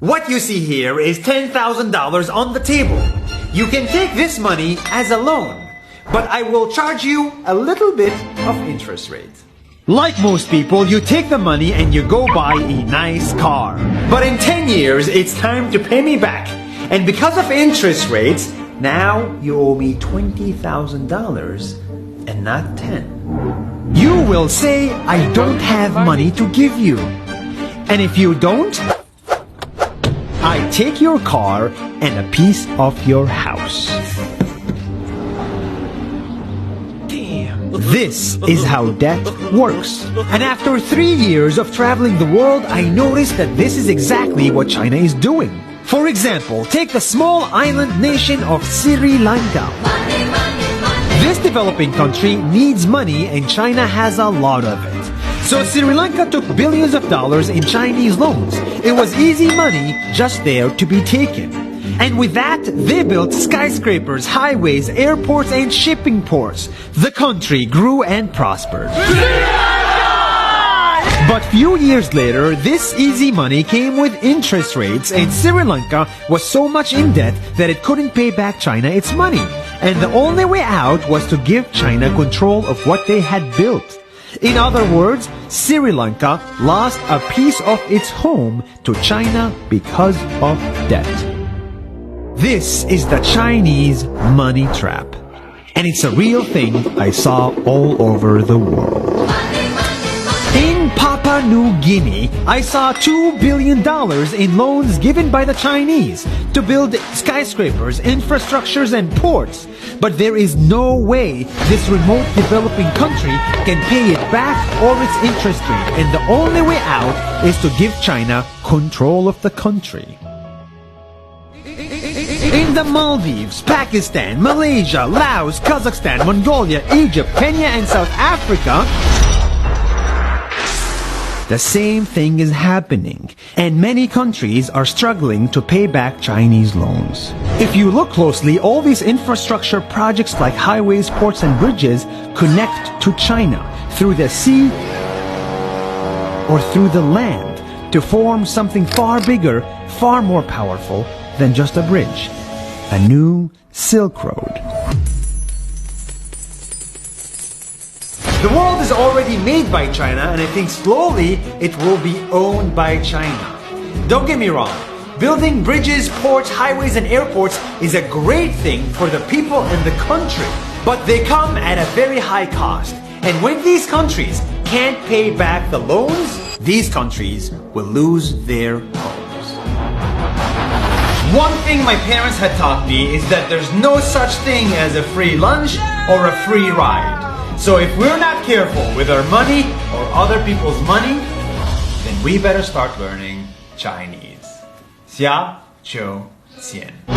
What you see here is $10,000 on the table. You can take this money as a loan, but I will charge you a little bit of interest rate. Like most people, you take the money and you go buy a nice car. But in 10 years, it's time to pay me back. And because of interest rates, now you owe me $20,000 and not 10. You will say, I don't have money to give you. And if you don't, I take your car and a piece of your house. This is how debt works. And after 3 years of traveling the world, I noticed that this is exactly what China is doing. For example, take the small island nation of Sri Lanka. This developing country needs money and China has a lot of it. So Sri Lanka took billions of dollars in Chinese loans. It was easy money just there to be taken. And with that, they built skyscrapers, highways, airports, and shipping ports. The country grew and prospered. But few years later, this easy money came with interest rates, and Sri Lanka was so much in debt that it couldn't pay back China its money. And the only way out was to give China control of what they had built. In other words, Sri Lanka lost a piece of its home to China because of debt. This is the Chinese money trap. And it's a real thing I saw all over the world. In Papua New Guinea, I saw $2 billion in loans given by the Chinese to build skyscrapers, infrastructures, and ports. But there is no way this remote developing country can pay it back or its interest rate. And the only way out is to give China control of the country. In the Maldives, Pakistan, Malaysia, Laos, Kazakhstan, Mongolia, Egypt, Kenya, and South Africa, the same thing is happening, and many countries are struggling to pay back Chinese loans. If you look closely, all these infrastructure projects like highways, ports, and bridges connect to China through the sea or through the land to form something far bigger, far more powerful than just a bridge. A new Silk Road. The world is already made by China, and I think slowly it will be owned by China. Don't get me wrong. Building bridges, ports, highways, and airports is a great thing for the people and the country. But they come at a very high cost. And when these countries can't pay back the loans, these countries will lose their homes. One thing my parents had taught me is that there's no such thing as a free lunch or a free ride. So if we're not careful with our money or other people's money, then we better start learning Chinese. 下周见。